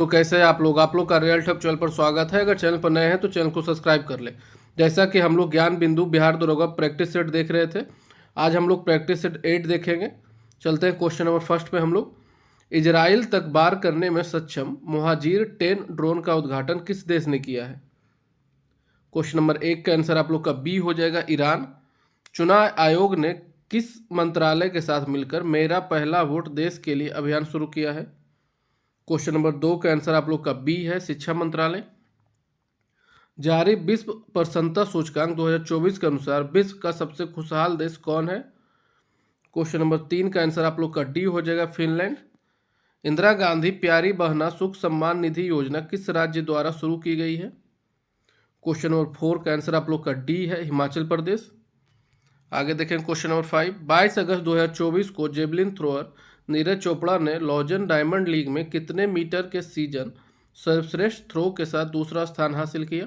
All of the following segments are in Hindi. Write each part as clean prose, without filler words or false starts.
तो कैसे हैं आप लोग का रियल टॉप चैनल पर स्वागत है। अगर चैनल पर नए हैं तो चैनल को सब्सक्राइब कर ले। जैसा कि हम लोग ज्ञान बिंदु बिहार दरोगा प्रैक्टिस सेट देख रहे थे, आज हम लोग प्रैक्टिस सेट 8 देखेंगे। चलते हैं क्वेश्चन नंबर फर्स्ट पे। हम लोग इजराइल तक पार करने में सक्षम मुहाजिर 10 ड्रोन का उद्घाटन किस देश ने किया है? क्वेश्चन नंबर 1 का आंसर आप लोग का बी हो जाएगा, ईरान। चुनाव आयोग ने किस मंत्रालय के साथ मिलकर मेरा पहला वोट देश के लिए अभियान शुरू किया है? क्वेश्चन नंबर 2 का आंसर आप लोग का बी है, शिक्षा मंत्रालय। जारी विश्व प्रसन्नता सूचकांक 2024 के अनुसार विश्व का सबसे खुशहाल देश कौन है? क्वेश्चन नंबर 3 का आंसर आप लोग का डी हो जाएगा, फिनलैंड। इंदिरा गांधी प्यारी बहना सुख सम्मान निधि योजना किस राज्य द्वारा शुरू की गई है? क्वेश्चन नंबर 4 का आंसर आप लोग का डी है, हिमाचल प्रदेश। आगे देखें क्वेश्चन नंबर 5। 22 अगस्त 2024 को जेवलिन थ्रोअर नीरज चोपड़ा ने लॉजन डायमंड लीग में कितने मीटर के सीजन सर्वश्रेष्ठ थ्रो के साथ दूसरा स्थान हासिल किया?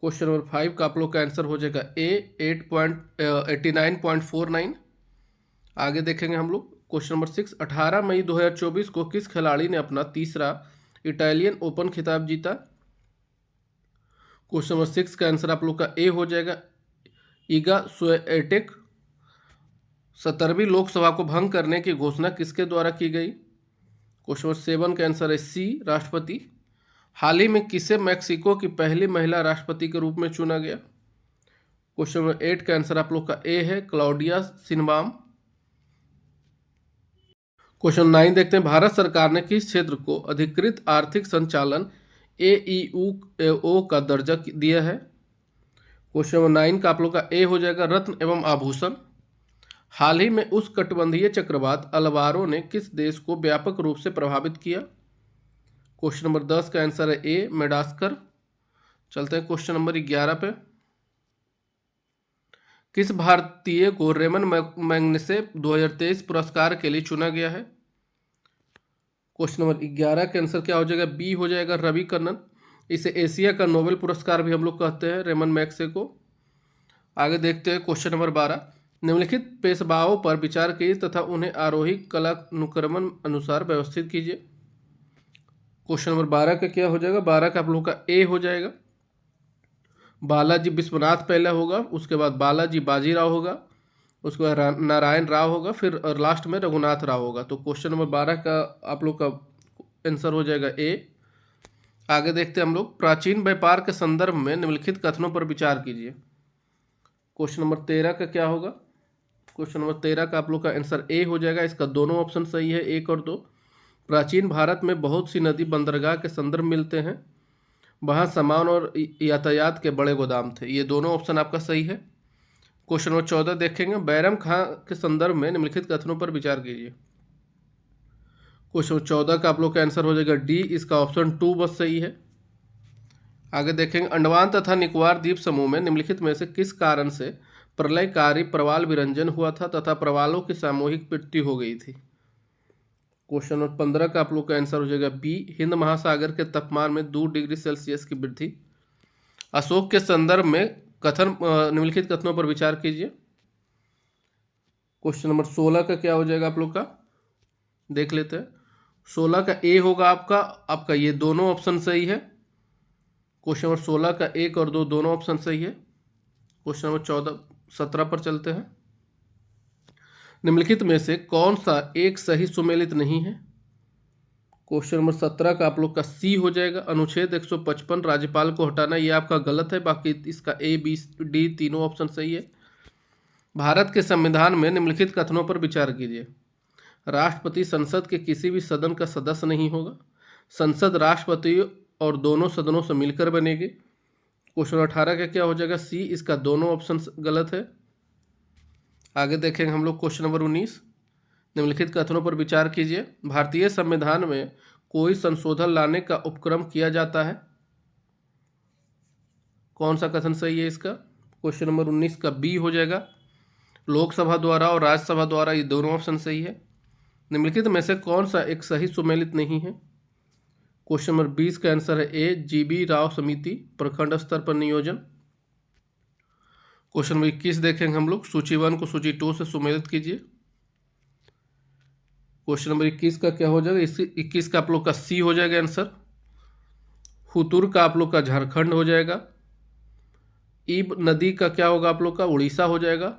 क्वेश्चन नंबर 5 का आप लोग का आंसर हो जाएगा ए, 89.49। आगे देखेंगे हम लोग क्वेश्चन नंबर 6। 18 मई 2024 को किस खिलाड़ी ने अपना तीसरा इटालियन ओपन खिताब जीता? क्वेश्चन नंबर 6 का आंसर आप लोग का ए हो जाएगा, ईगा स्विएटेक। 17वीं लोकसभा को भंग करने की घोषणा किसके द्वारा की गई? क्वेश्चन नंबर 7 का आंसर है सी, राष्ट्रपति। हाल ही में किसे मैक्सिको की पहली महिला राष्ट्रपति के रूप में चुना गया? क्वेश्चन नंबर 8 का आंसर आप लोग का ए है, क्लाउडिया शिनबाम। क्वेश्चन 9 देखते हैं। भारत सरकार ने किस क्षेत्र को अधिकृत आर्थिक संचालन AEUO का दर्जा दिया है? क्वेश्चन नंबर 9 का आप लोग का ए हो जाएगा, रत्न एवं आभूषण। हाल ही में उष्णकटिबंधीय चक्रवात अलवारो ने किस देश को व्यापक रूप से प्रभावित किया? क्वेश्चन नंबर 10 का आंसर है ए, मेडागास्कर। चलते हैं क्वेश्चन नंबर 11 पे। किस भारतीय को रेमन मैग्सेसे 2023 पुरस्कार के लिए चुना गया है? क्वेश्चन नंबर 11 का आंसर क्या हो जाएगा, बी हो जाएगा, रवि कन्नन। इसे एशिया का नोबेल पुरस्कार भी हम लोग कहते हैं, रेमन मैग्सेसे को। आगे देखते हैं क्वेश्चन नंबर 12। निम्नलिखित पेशवाओं पर विचार कीजिए तथा उन्हें आरोही कलानुक्रम अनुसार व्यवस्थित कीजिए। क्वेश्चन नंबर 12 का क्या हो जाएगा, 12 का आप लोगों का ए हो जाएगा, बालाजी विश्वनाथ पहले होगा, उसके बाद बालाजी बाजीराव होगा, उसके बाद नारायण राव होगा, फिर लास्ट में रघुनाथ राव होगा। तो क्वेश्चन नंबर 12 का आप लोग का आंसर हो जाएगा ए। आगे देखते हैं हम लोग। प्राचीन व्यापार के संदर्भ में निम्नलिखित कथनों पर विचार कीजिए। क्वेश्चन नंबर 13 का क्या होगा, क्वेश्चन नंबर 13 का आप लोग का आंसर ए हो जाएगा। इसका दोनों ऑप्शन सही है, 1 और 2। प्राचीन भारत में बहुत सी नदी बंदरगाह के संदर्भ मिलते हैं, वहाँ सामान और यातायात के बड़े गोदाम थे। ये दोनों ऑप्शन आपका सही है। क्वेश्चन नंबर 14 देखेंगे। बैरम खां के संदर्भ में निम्नलिखित कथनों पर विचार कीजिए। क्वेश्चन 14 का आप लोग का आंसर हो जाएगा डी, इसका ऑप्शन 2 बस सही है। आगे देखेंगे। अंडमान तथा निकोबार द्वीप समूह में निम्नलिखित में से किस कारण से प्रलयकारी प्रवाल विरंजन हुआ था तथा प्रवालों की सामूहिक मृत्यु हो गई थी? क्वेश्चन नंबर 15 का आप लोग का आंसर हो जाएगा बी, हिंद महासागर के तापमान में 2 डिग्री सेल्सियस की वृद्धि। अशोक के संदर्भ में कथन निम्नलिखित कथनों पर विचार कीजिए। क्वेश्चन नंबर 16 का क्या हो जाएगा आप लोग का, देख लेते हैं। 16 का ए होगा आपका ये दोनों ऑप्शन सही है। क्वेश्चन नंबर 16 का 1 और 2 दोनों ऑप्शन सही है। क्वेश्चन नंबर 17 पर चलते हैं। निम्नलिखित में से कौन सा एक सही सुमेलित नहीं है? क्वेश्चन नंबर 17 का आप लोग का सी हो जाएगा, अनुच्छेद 155 राज्यपाल को हटाना। ये आपका गलत है, बाकी इसका ए, बी, डी तीनों ऑप्शन सही है। भारत के संविधान में निम्नलिखित कथनों पर विचार कीजिए। राष्ट्रपति संसद के किसी भी सदन का सदस्य नहीं होगा। संसद राष्ट्रपति और दोनों सदनों से मिलकर बनेगी। क्वेश्चन 18 का क्या हो जाएगा, सी, इसका दोनों ऑप्शन गलत है। आगे देखेंगे हम लोग क्वेश्चन नंबर 19। निम्नलिखित कथनों पर विचार कीजिए। भारतीय संविधान में कोई संशोधन लाने का उपक्रम किया जाता है, कौन सा कथन सही है इसका? क्वेश्चन नंबर 19 का बी हो जाएगा, लोकसभा द्वारा और राज्यसभा द्वारा। ये दोनों ऑप्शन सही है। निम्नलिखित में से कौन सा एक सही सुमेलित नहीं है? क्वेश्चन नंबर 20 का आंसर है ए, जीबी राव समिति, प्रखंड स्तर पर नियोजन। क्वेश्चन नंबर 21 देखेंगे हम लोग। सूची 1 को सूची 2 से सुमेलित कीजिए। क्वेश्चन नंबर 21 का क्या हो जाएगा, इस 21 का आप लोग का सी हो जाएगा आंसर। हुतुर का आप लोग का झारखंड हो जाएगा। ईब नदी का क्या होगा आप लोग का, उड़ीसा हो जाएगा।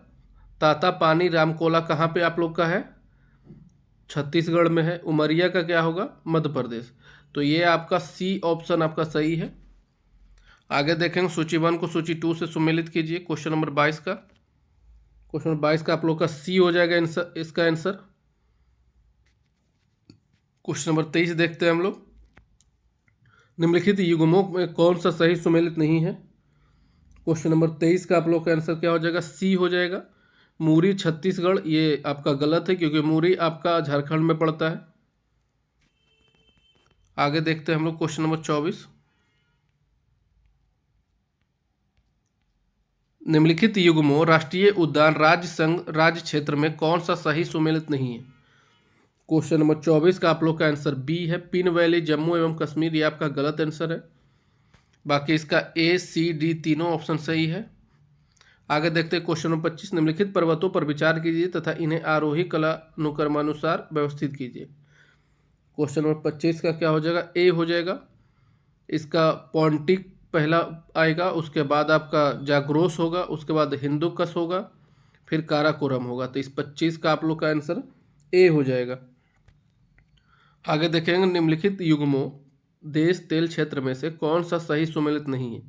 ताता पानी रामकोला कहाँ पे आप लोग का है, छत्तीसगढ़ में है। उमरिया का क्या होगा, मध्य प्रदेश। तो ये आपका सी ऑप्शन आपका सही है। आगे देखेंगे सूची 1 को सूची 2 से सुमेलित कीजिए। क्वेश्चन नंबर 22 का, क्वेश्चन नंबर 22 का आप लोग का सी हो जाएगा इसका आंसर। क्वेश्चन नंबर 23 देखते हैं हम लोग। निम्नलिखित युग्मों में कौन सा सही सुमेलित नहीं है। क्वेश्चन नंबर 23 का आप लोग का आंसर क्या हो जाएगा, सी हो जाएगा। मुरी छत्तीसगढ़, ये आपका गलत है क्योंकि मुरी आपका झारखंड में पड़ता है। आगे देखते हैं हम लोग क्वेश्चन नंबर 24। निम्नलिखित युग्मों राष्ट्रीय उद्यान राज्य संघ राज्य क्षेत्र में कौन सा सही सुमेलित नहीं है। क्वेश्चन नंबर 24 का आप लोग का आंसर बी है, पिन वैली जम्मू एवं कश्मीर, ये आपका गलत आंसर है। बाकी इसका ए सी डी तीनों ऑप्शन सही है। आगे देखते हैं क्वेश्चन नंबर 25। निम्नलिखित पर्वतों पर विचार कीजिए तथा इन्हें आरोही कला अनुक्रमानुसार व्यवस्थित कीजिए। क्वेश्चन नंबर 25 का क्या हो जाएगा, ए हो जाएगा। इसका पॉन्टिक पहला आएगा, उसके बाद आपका जाग्रोस होगा, उसके बाद हिंदुकश होगा, फिर काराकोरम होगा। तो इस 25 का आप लोग का आंसर ए हो जाएगा। आगे देखेंगे निम्नलिखित युग्मों देश तेल क्षेत्र में से कौन सा सही सुमेलित नहीं है।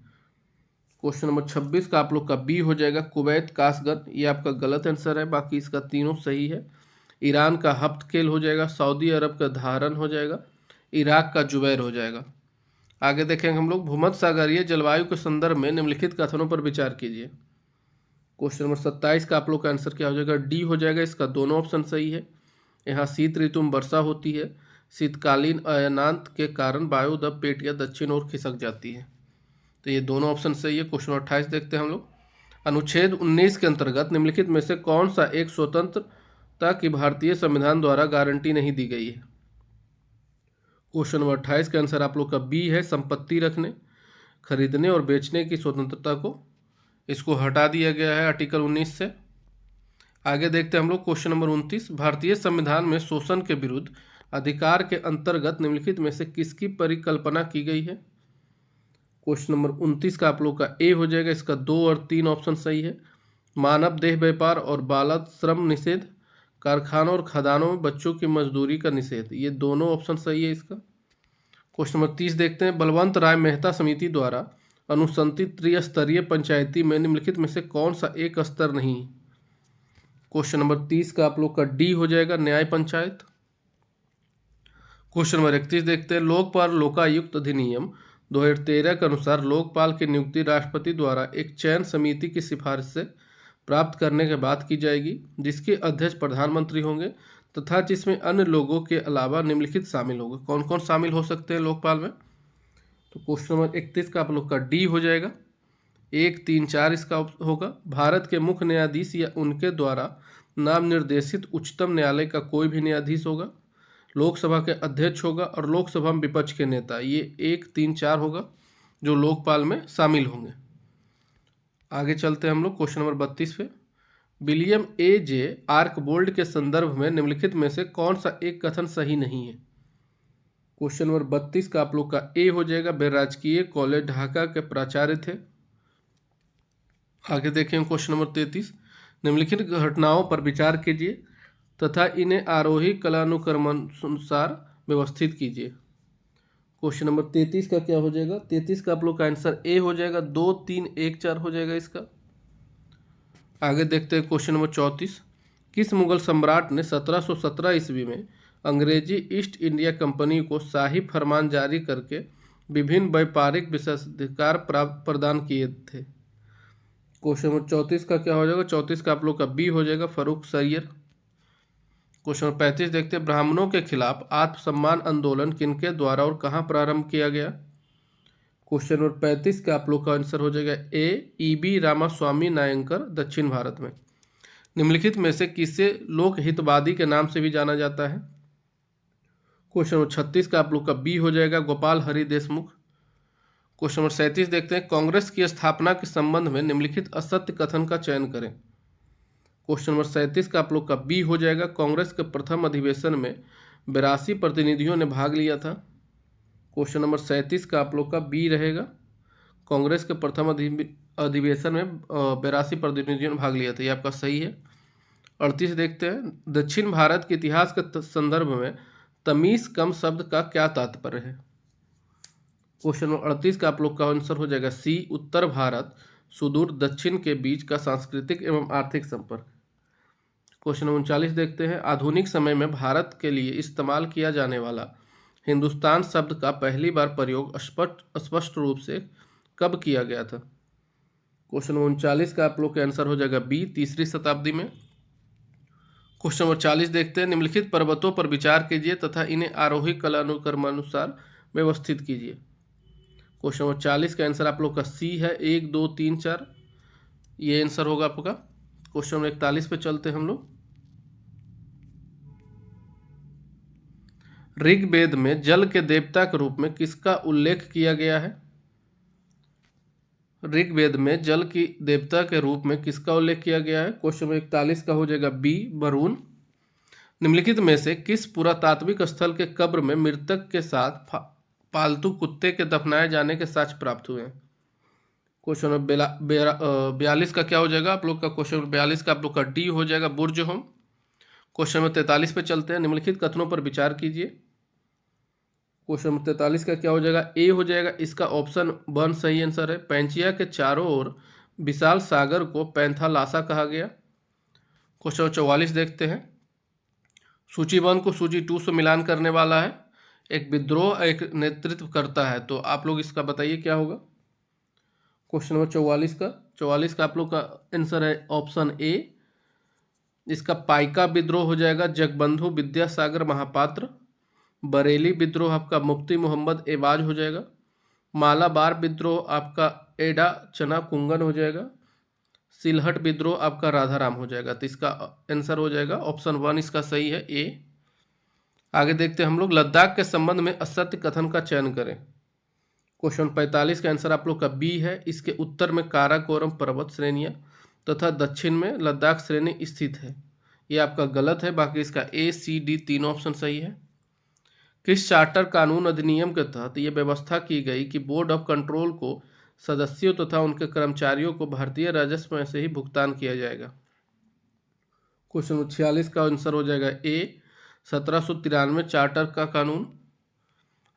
क्वेश्चन नंबर 26 का आप लोग का बी हो जाएगा, कुवैत कासगत, ये आपका गलत आंसर है। बाकी इसका तीनों सही है। ईरान का हफ्तकेल हो जाएगा, सऊदी अरब का धारन हो जाएगा, इराक का जुबैर हो जाएगा। आगे देखेंगे हम लोग भूमध्य सागरीय जलवायु के संदर्भ में निम्नलिखित कथनों पर विचार कीजिए। क्वेश्चन नंबर 27 का आप लोग का आंसर क्या हो जाएगा, डी हो जाएगा। इसका दोनों ऑप्शन सही है। यहाँ शीत ऋतु में वर्षा होती है, शीतकालीन अयनांत के कारण वायु दब पेटियाँ दक्षिण ओर खिसक जाती है। तो ये दोनों ऑप्शन सही है। क्वेश्चन 28 देखते हैं हम लोग। अनुच्छेद 19 के अंतर्गत निम्नलिखित में से कौन सा एक स्वतंत्रता की भारतीय संविधान द्वारा गारंटी नहीं दी गई है। क्वेश्चन नंबर 28 का आंसर आप लोग का बी है, संपत्ति रखने खरीदने और बेचने की स्वतंत्रता को इसको हटा दिया गया है आर्टिकल 19 से। आगे देखते हैं हम लोग क्वेश्चन नंबर 29। भारतीय संविधान में शोषण के विरुद्ध अधिकार के अंतर्गत निम्नलिखित में से किसकी परिकल्पना की गई है। क्वेश्चन नंबर 29 का आप लोग का ए हो जाएगा। इसका 2 और 3 ऑप्शन सही है। मानव देह व्यापार और बाल श्रम निषेध, कारखानों और खदानों में बच्चों की मजदूरी का निषेध, ये दोनों ऑप्शन सही है इसका। क्वेश्चन नंबर 30 देखते हैं। बलवंत राय मेहता समिति द्वारा अनुशंसित त्रिस्तरीय पंचायती में निम्नलिखित में से कौन सा एक स्तर नहीं। क्वेश्चन नंबर 30 का आप लोग का डी हो जाएगा, न्याय पंचायत। क्वेश्चन नंबर 31 देखते हैं। लोकपाल लोकायुक्त अधिनियम 2013 के अनुसार लोकपाल की नियुक्ति राष्ट्रपति द्वारा एक चयन समिति की सिफारिश से प्राप्त करने के बाद की जाएगी, जिसके अध्यक्ष प्रधानमंत्री होंगे तथा जिसमें अन्य लोगों के अलावा निम्नलिखित शामिल होंगे। कौन कौन शामिल हो सकते हैं लोकपाल में। तो क्वेश्चन नंबर 31 का आप लोग का डी हो जाएगा। 1, 3, 4 इसका होगा। भारत के मुख्य न्यायाधीश या उनके द्वारा नाम निर्देशित उच्चतम न्यायालय का कोई भी न्यायाधीश होगा। लोकसभा के अध्यक्ष होगा और लोकसभा में विपक्ष के नेता, ये 1, 3, 4 होगा जो लोकपाल में शामिल होंगे। आगे चलते हैं हम लोग क्वेश्चन नंबर 32 पे। विलियम ए जे आर्कबोल्ड के संदर्भ में निम्नलिखित में से कौन सा एक कथन सही नहीं है। क्वेश्चन नंबर 32 का आप लोग का ए हो जाएगा। वे राजकीय कॉलेज ढाका के प्राचार्य थे। आगे देखें क्वेश्चन नंबर 33। निम्नलिखित घटनाओं पर विचार कीजिए तथा इन्हें आरोही कलानुक्रमानुसार व्यवस्थित कीजिए। क्वेश्चन नंबर 33 का क्या हो जाएगा, 33 का आप लोग का आंसर ए हो जाएगा। 2, 3, 1, 4 हो जाएगा इसका। आगे देखते हैं क्वेश्चन नंबर 34। किस मुगल सम्राट ने 1717 ईस्वी में अंग्रेजी ईस्ट इंडिया कंपनी को शाही फरमान जारी करके विभिन्न व्यापारिक विशेषाधिकार प्रदान किए थे। क्वेश्चन नंबर 34 का क्या हो जाएगा, 34 का आप लोग का बी हो जाएगा, फर्रुख सैयद। क्वेश्चन नंबर 35 देखते हैं। ब्राह्मणों के खिलाफ आत्मसम्मान आंदोलन किनके द्वारा और कहाँ प्रारंभ किया गया। क्वेश्चन नंबर 35 का आप लोग का आंसर हो जाएगा ए, ईबी रामास्वामी नायंकर, दक्षिण भारत में। निम्नलिखित में से किसे लोक हितवादी के नाम से भी जाना जाता है। क्वेश्चन नंबर 36 का आप लोग का बी हो जाएगा, गोपाल हरि देशमुख। क्वेश्चन नंबर 37 देखते हैं। कांग्रेस की स्थापना के संबंध में निम्नलिखित असत्य कथन का चयन करें। क्वेश्चन नंबर 37 का आप लोग का बी हो जाएगा। कांग्रेस के प्रथम अधिवेशन में 82 प्रतिनिधियों ने भाग लिया था। क्वेश्चन नंबर 37 का आप लोग का बी रहेगा। कांग्रेस के प्रथम अधिवेशन में 82 प्रतिनिधियों ने भाग लिया था, ये आपका सही है। 38 देखते हैं, दक्षिण भारत के इतिहास के संदर्भ में तमीज कम शब्द का क्या तात्पर्य है। क्वेश्चन नंबर 38 का आप लोग का आंसर हो जाएगा सी, उत्तर भारत सुदूर दक्षिण के बीच का सांस्कृतिक एवं आर्थिक संपर्क। क्वेश्चन नंबर 39 देखते हैं, आधुनिक समय में भारत के लिए इस्तेमाल किया जाने वाला हिंदुस्तान शब्द का पहली बार प्रयोग स्पष्ट रूप से कब किया गया था। क्वेश्चन नंबर 39 का आप लोग का आंसर हो जाएगा बी, तीसरी शताब्दी में। क्वेश्चन नंबर 40 देखते हैं, निम्नलिखित पर्वतों पर विचार कीजिए तथा इन्हें आरोही कालानुक्रमानुसार व्यवस्थित कीजिए। क्वेश्चन नंबर 40 का आंसर आप लोग का सी है, 1 2 3 4, ये आंसर होगा आपका। क्वेश्चन नंबर 41 पे चलते हैं हम लोग। ऋग्वेद में जल के देवता के रूप में किसका उल्लेख किया गया है। ऋग्वेद में जल की देवता के रूप में किसका उल्लेख किया गया है। क्वेश्चन नंबर 41 का हो जाएगा बी, वरुण। निम्नलिखित में से किस पुरातात्विक स्थल के कब्र में मृतक के साथ पालतू कुत्ते के दफनाए जाने के साक्ष्य प्राप्त हुए हैं। क्वेश्चन नंबर 42 का क्या हो जाएगा आप लोग का। क्वेश्चन नंबर 42 का आप लोग का डी हो जाएगा, बुर्ज होम। क्वेश्चन नंबर 43 पे चलते हैं, निम्नलिखित कथनों पर विचार कीजिए। क्वेश्चन नंबर 43 का क्या हो जाएगा, ए हो जाएगा। इसका ऑप्शन 1 सही आंसर है। पैंचिया के चारों ओर विशाल सागर को पैंथालासा कहा गया। क्वेश्चन नंबर 44 देखते हैं, सूची 1 को सूची 2 से मिलान करने वाला है, एक विद्रोह एक नेतृत्व करता है, तो आप लोग इसका बताइए क्या होगा। क्वेश्चन नंबर 44 का आप लोग का आंसर है ऑप्शन ए। इसका पाइका विद्रोह हो जाएगा जगबंधु विद्यासागर महापात्र। बरेली विद्रोह आपका मुफ्ती मोहम्मद एवाज हो जाएगा। मालाबार विद्रोह आपका एडा चना कुंगन हो जाएगा। सिलहट विद्रोह आपका राधाराम हो जाएगा। तो इसका आंसर हो जाएगा ऑप्शन 1, इसका सही है ए। आगे देखते हैं हम लोग, लद्दाख के संबंध में असत्य कथन का चयन करें। क्वेश्चन 45 का आंसर आप लोग का बी है। इसके उत्तर में काराकोरम पर्वत श्रेणियां तथा दक्षिण में लद्दाख श्रेणी स्थित है, ये आपका गलत है। बाकी इसका ए सी डी तीनों ऑप्शन सही है। किस चार्टर कानून अधिनियम के तहत यह व्यवस्था की गई कि बोर्ड ऑफ कंट्रोल को सदस्यों तथा उनके कर्मचारियों को भारतीय राजस्व में से ही भुगतान किया जाएगा। क्वेश्चन नंबर 46 का आंसर हो जाएगा ए, 1793 चार्टर का कानून।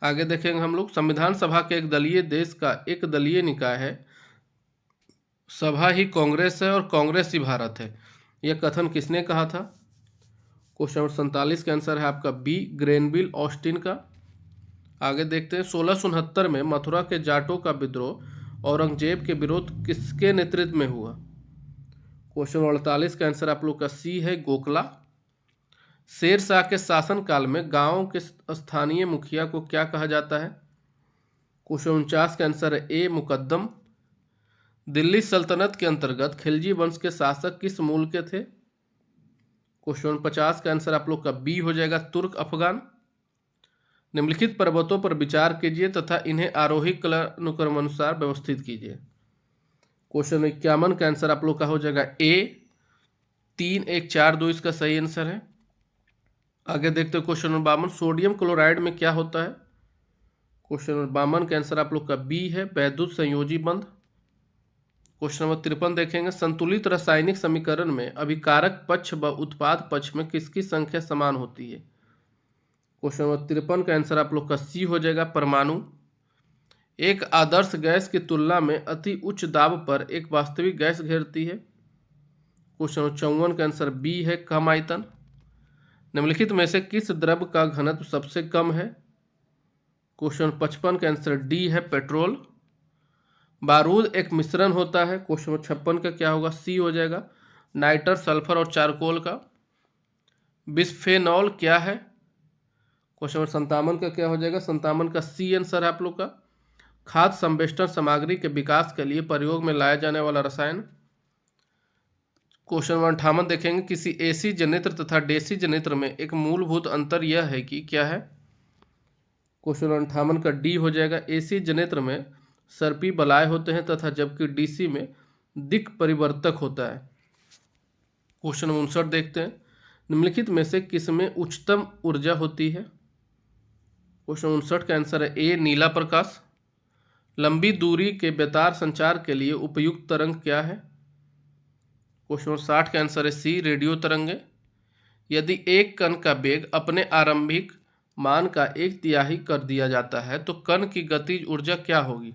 आगे देखेंगे हम लोग, संविधान सभा के एक दलीय देश का एक दलीय निकाय है, सभा ही कांग्रेस है और कांग्रेस ही भारत है, यह कथन किसने कहा था। क्वेश्चन नंबर 47 का आंसर है आपका बी, ग्रेनविल ऑस्टिन का। आगे देखते हैं, 1669 में मथुरा के जाटों का विद्रोह औरंगजेब के विरोध किसके नेतृत्व में हुआ। क्वेश्चन नंबर 48 का आंसर आप लोग का सी है, गोखला। शेर शाह के शासनकाल में गांव के स्थानीय मुखिया को क्या कहा जाता है। क्वेश्चन 49 का आंसर है ए, मुकद्दम। दिल्ली सल्तनत के अंतर्गत खिलजी वंश के शासक किस मूल के थे। क्वेश्चन 50 का आंसर आप लोग का बी हो जाएगा, तुर्क अफगान। निम्नलिखित पर्वतों पर विचार कीजिए तथा इन्हें आरोही कालानुक्रमानुसार व्यवस्थित कीजिए। क्वेश्चन 51 का आंसर आप लोग का हो जाएगा ए, 3 1 4 2 इसका सही आंसर है। आगे देखते हैं क्वेश्चन नंबर 52, सोडियम क्लोराइड में क्या होता है। क्वेश्चन नंबर 52 का आंसर आप लोग का बी है, वैद्युत संयोजी बंध। क्वेश्चन नंबर 53 देखेंगे, संतुलित रासायनिक समीकरण में अभिकारक पक्ष व उत्पाद पक्ष में किसकी संख्या समान होती है। क्वेश्चन नंबर 53 का आंसर आप लोग का सी हो जाएगा, परमाणु। एक आदर्श गैस की तुलना में अति उच्च दाब पर एक वास्तविक गैस घेरती है। क्वेश्चन नंबर 54 का आंसर बी है, कम आयतन। निम्नलिखित में से किस द्रव्य का घनत्व सबसे कम है। क्वेश्चन 55 का आंसर डी है, पेट्रोल। बारूद एक मिश्रण होता है। क्वेश्चन 56 का क्या होगा, सी हो जाएगा, नाइटर सल्फर और चारकोल का। बिस्फेनॉल क्या है। क्वेश्चन 57 का क्या हो जाएगा, 57 का सी आंसर है आप लोग का, खाद्य संवेष्टन सामग्री के विकास के लिए प्रयोग में लाया जाने वाला रसायन। क्वेश्चन 58 देखेंगे, किसी एसी जनित्र तथा डेसी जनित्र में एक मूलभूत अंतर यह है कि क्या है। क्वेश्चन 58 का डी हो जाएगा, एसी जनित्र में सर्पी बलाय होते हैं तथा जबकि डीसी में दिक् परिवर्तक होता है। क्वेश्चन नंबर 59 देखते हैं, निम्नलिखित में से किसमें उच्चतम ऊर्जा होती है। क्वेश्चन 59 का आंसर है ए नीला प्रकाश। लंबी दूरी के बेतार संचार के लिए उपयुक्त तरंग क्या है। क्वेश्चन नंबर 60 का आंसर है सी रेडियो तरंगे। यदि एक कण का वेग अपने आरंभिक मान का 1/3 कर दिया जाता है तो कण की गतिज ऊर्जा क्या होगी।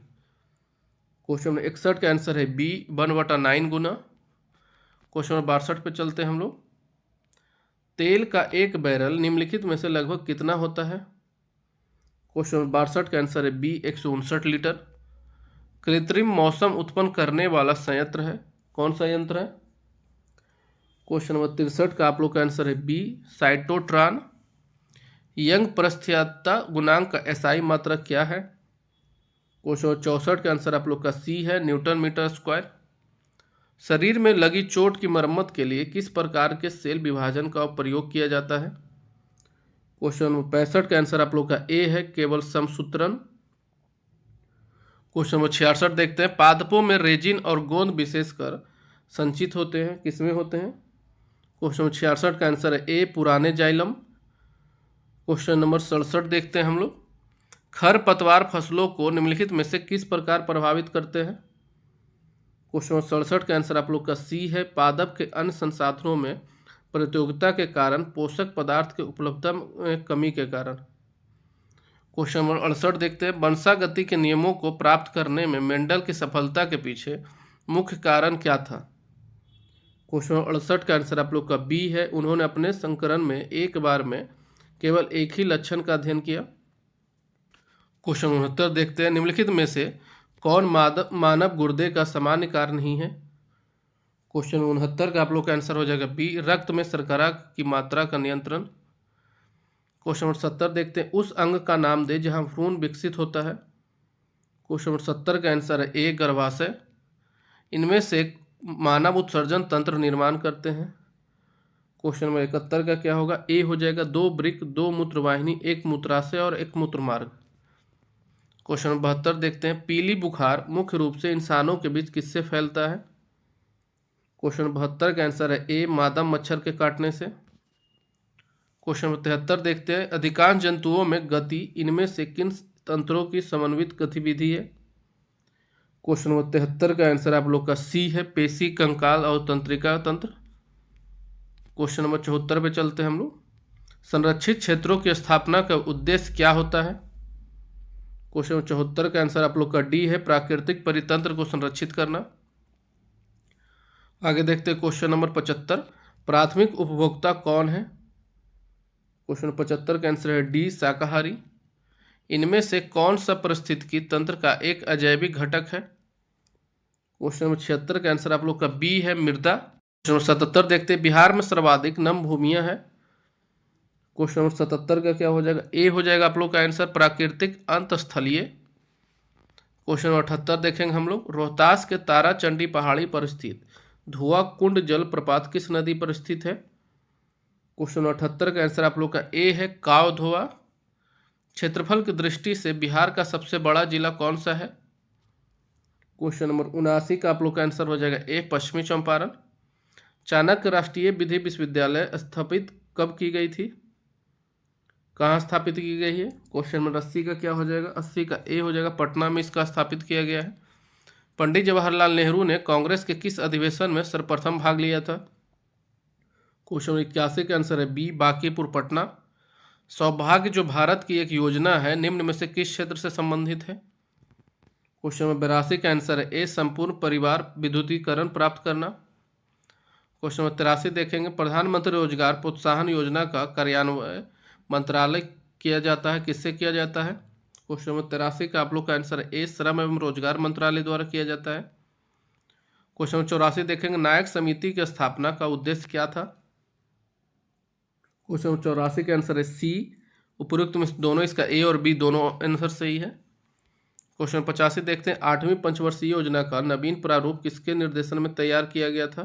क्वेश्चन नंबर 61 का आंसर है बी 1/9 गुना। क्वेश्चन नंबर 62 पे चलते हैं हम लोग, तेल का एक बैरल निम्नलिखित में से लगभग कितना होता है। क्वेश्चन नंबर 62 का आंसर है बी 159 लीटर। कृत्रिम मौसम उत्पन्न करने वाला संयंत्र है, कौन सा यंत्र है। क्वेश्चन नंबर 63 का आप लोग का आंसर है बी साइटोट्रॉन। यंग प्रस्थित्यता गुणांक का एसआई मात्रक क्या है। क्वेश्चन नंबर 64 का आंसर आप लोग का सी है न्यूटन मीटर स्क्वायर। शरीर में लगी चोट की मरम्मत के लिए किस प्रकार के सेल विभाजन का प्रयोग किया जाता है। क्वेश्चन नंबर 65 का आंसर आप लोग का ए है केवल समसूत्रण। क्वेश्चन नंबर 66 देखते हैं, पादपों में रेजिन और गोंद विशेषकर संचित होते हैं, किसमें होते हैं। क्वेश्चन नंबर 66 का आंसर है ए पुराने जाइलम। क्वेश्चन नंबर 67 देखते हैं हम लोग, खरपतवार फसलों को निम्नलिखित में से किस प्रकार प्रभावित करते हैं। क्वेश्चन नंबर 67 का आंसर आप लोग का सी है पादप के अन्य संसाधनों में प्रतियोगिता के कारण पोषक पदार्थ के उपलब्धता में कमी के कारण। क्वेश्चन नंबर 68 देखते हैं, वंशागति के नियमों को प्राप्त करने में मेंडल की सफलता के पीछे मुख्य कारण क्या था। क्वेश्चन नंबर 68 का आंसर आप लोग का बी है, उन्होंने अपने संकरण में एक बार में केवल एक ही लक्षण का अध्ययन किया। क्वेश्चन 69 देखते हैं, निम्नलिखित में से कौन मानव गुर्दे का सामान्य कार्य नहीं है। क्वेश्चन 69 का आप लोग का आंसर हो जाएगा बी रक्त में शर्करा की मात्रा का नियंत्रण। क्वेश्चन नंबर 70 देखते हैं, उस अंग का नाम दे जहां भ्रूण विकसित होता है। क्वेश्चन नंबर 70 का आंसर है ए गर्भाशय। इनमें से मानव उत्सर्जन तंत्र निर्माण करते हैं। क्वेश्चन नंबर 71 का क्या होगा, ए हो जाएगा 2 वृक्क, 2 मूत्रवाहिनी, 1 मूत्राशय और 1 मूत्रमार्ग। क्वेश्चन नंबर 72 देखते हैं, पीली बुखार मुख्य रूप से इंसानों के बीच किससे फैलता है। क्वेश्चन नंबर 72 का आंसर है ए मादा मच्छर के काटने से। क्वेश्चन नंबर 73 देखते हैं, अधिकांश जंतुओं में गति इनमें से किन तंत्रों की समन्वित गतिविधि है। क्वेश्चन नंबर 73 का आंसर आप लोग का सी है पेशी कंकाल और तंत्रिका तंत्र। क्वेश्चन नंबर 74 पे चलते हैं हम लोग, संरक्षित क्षेत्रों की स्थापना का उद्देश्य क्या होता है। क्वेश्चन नंबर 74 का आंसर आप लोग का डी है प्राकृतिक परितंत्र को संरक्षित करना। आगे देखते हैं क्वेश्चन नंबर 75, प्राथमिक उपभोक्ता कौन है। क्वेश्चन 75 का आंसर है डी शाकाहारी। इनमें से कौन सा पारिस्थितिकी तंत्र का एक अजैविक घटक है। क्वेश्चन नंबर 76 का आंसर आप लोग का बी है मृदा। क्वेश्चन नंबर 77 देखते हैं, बिहार में सर्वाधिक नम भूमियां हैं। क्वेश्चन नंबर 77 का क्या हो जाएगा, ए हो जाएगा आप लोग का आंसर प्राकृतिक अंतस्थलीय। क्वेश्चन नंबर 78 देखेंगे हम लोग, रोहतास के ताराचंडी पहाड़ी पर स्थित धुआं कुंड जलप्रपात किस नदी पर स्थित है। क्वेश्चन नंबर 78 का आंसर आप लोग का ए है काव धुआ। क्षेत्रफल की दृष्टि से बिहार का सबसे बड़ा जिला कौन सा है। क्वेश्चन नंबर 79 का आप लोग का आंसर हो जाएगा ए पश्चिमी चंपारण। चाणक्य राष्ट्रीय विधि विश्वविद्यालय स्थापित कब की गई थी, कहाँ स्थापित की गई है। क्वेश्चन नंबर 80 का क्या हो जाएगा, 80 का ए हो जाएगा पटना में इसका स्थापित किया गया है। पंडित जवाहरलाल नेहरू ने कांग्रेस के किस अधिवेशन में सर्वप्रथम भाग लिया था। क्वेश्चन नंबर 81 का आंसर है बी बांकीपुर पटना। सौभाग्य जो भारत की एक योजना है निम्न में से किस क्षेत्र से संबंधित है। क्वेश्चन नंबर 82 का आंसर है ए संपूर्ण परिवार विद्युतीकरण प्राप्त करना। क्वेश्चन नंबर 83 देखेंगे, प्रधानमंत्री रोजगार प्रोत्साहन योजना का कार्यान्वयन मंत्रालय किया जाता है, किससे किया जाता है। क्वेश्चन नंबर 83 का आप लोग का आंसर है ए श्रम एवं रोजगार मंत्रालय द्वारा किया जाता है। क्वेश्चन नंबर 84 देखेंगे, नायक समिति की स्थापना का उद्देश्य क्या था। क्वेश्चन नंबर 84 का आंसर है सी उपयुक्त में दोनों, इसका ए और बी दोनों आंसर सही है। क्वेश्चन 85 देखते हैं, 8वीं पंचवर्षीय योजना का नवीन प्रारूप किसके निर्देशन में तैयार किया गया था।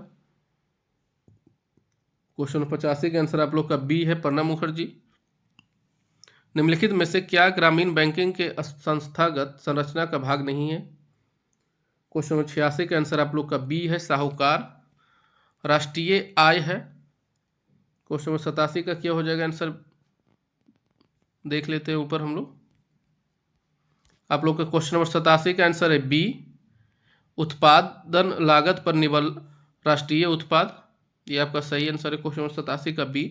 क्वेश्चन 85 का आंसर आप लोग का बी है प्रणब मुखर्जी। निम्नलिखित में से क्या ग्रामीण बैंकिंग के संस्थागत संरचना का भाग नहीं है। क्वेश्चन नंबर 86 का आंसर आप लोग का बी है साहूकार। राष्ट्रीय आय है। क्वेश्चन नंबर 87 का क्या हो जाएगा आंसर, देख लेते हैं ऊपर हम लोग। आप लोग का क्वेश्चन नंबर 87 का आंसर है बी, उत्पादन लागत पर निबल राष्ट्रीय उत्पाद। ये आपका सही आंसर है क्वेश्चन नंबर 87 का बी।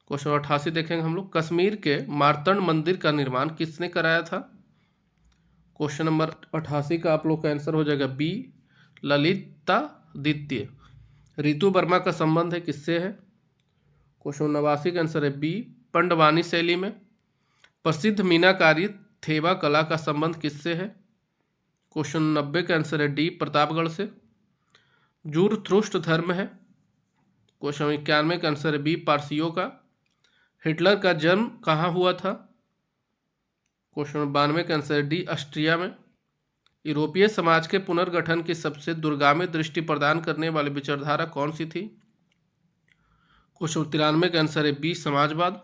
क्वेश्चन नंबर 88 देखेंगे हम लोग, कश्मीर के मार्तंड मंदिर का निर्माण किसने कराया था। क्वेश्चन नंबर 88 का आप लोग का आंसर हो जाएगा बी, ललितादित्य। रितु वर्मा का संबंध है किससे है। क्वेश्चन 89 का आंसर है बी, पंडवानी शैली में। प्रसिद्ध मीनाकारी थेवा कला का संबंध किससे है। क्वेश्चन 90 का आंसर है डी, प्रतापगढ़ से। जूरथ्रुस्ट धर्म है। क्वेश्चन 91 का आंसर है बी, पारसियों का। हिटलर का जन्म कहाँ हुआ था। क्वेश्चन 92 का आंसर है डी, ऑस्ट्रिया में। यूरोपीय समाज के पुनर्गठन की सबसे दूरगामी दृष्टि प्रदान करने वाली विचारधारा कौन सी थी। क्वेश्चन 93 का आंसर है बी, समाजवाद।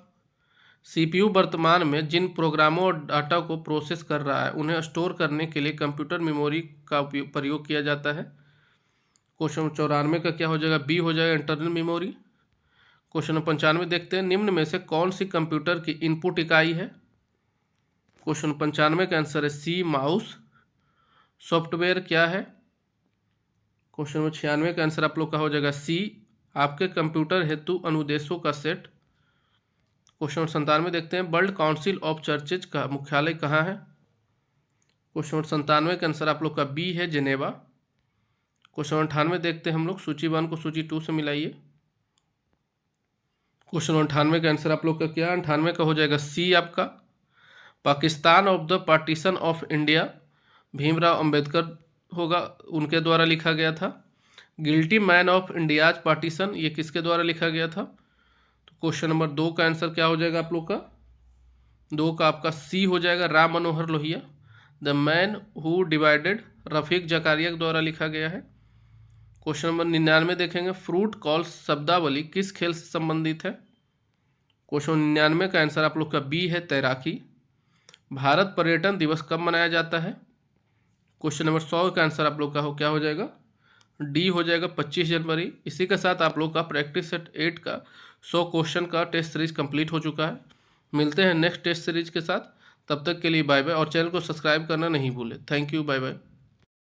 सीपीयू वर्तमान में जिन प्रोग्रामों और डाटा को प्रोसेस कर रहा है उन्हें स्टोर करने के लिए कंप्यूटर मेमोरी का प्रयोग किया जाता है। क्वेश्चन 94 का क्या हो जाएगा, बी हो जाएगा, इंटरनल मेमोरी। क्वेश्चन 95 देखते हैं, निम्न में से कौन सी कंप्यूटर की इनपुट इकाई है। क्वेश्चन 95 का आंसर है सी, माउस। सॉफ्टवेयर क्या है। क्वेश्चन 96 का आंसर आप लोग का हो जाएगा सी, आपके कंप्यूटर हेतु अनुदेशों का सेट। क्वेश्चन 97 देखते हैं, वर्ल्ड काउंसिल ऑफ चर्चेज का मुख्यालय कहाँ है। क्वेश्चन 97 का आंसर आप लोग का बी है, जेनेवा। क्वेश्चन 98 देखते हैं हम लोग, सूची 1 को सूची 2 से मिलाइए। क्वेश्चन 98 का आंसर आप लोग का क्या, 98 का हो जाएगा सी आपका, Pakistan of the partition of India, Bhimrao Ambedkar होगा, उनके द्वारा लिखा गया था। Guilty man of India's partition, ये किसके द्वारा लिखा गया था। तो क्वेश्चन नंबर 2 का आंसर क्या हो जाएगा आप लोग का, 2 का आपका सी हो जाएगा, Ram Manohar Lohia. The man who divided, Rafiq Zakaria के द्वारा लिखा गया है। क्वेश्चन नंबर 99 देखेंगे, फ्रूट कॉल्स शब्दावली किस खेल से संबंधित है। क्वेश्चन 99 का आंसर आप लोग का बी है, तैराकी। भारत पर्यटन दिवस कब मनाया जाता है। क्वेश्चन नंबर 100 का आंसर आप लोग का क्या हो जाएगा, डी हो जाएगा, 25 जनवरी। इसी के साथ आप लोग का प्रैक्टिस सेट 8 का 100 क्वेश्चन का टेस्ट सीरीज कंप्लीट हो चुका है। मिलते हैं नेक्स्ट टेस्ट सीरीज के साथ, तब तक के लिए बाय बाय, और चैनल को सब्सक्राइब करना नहीं भूलें। Thank you, bye bye.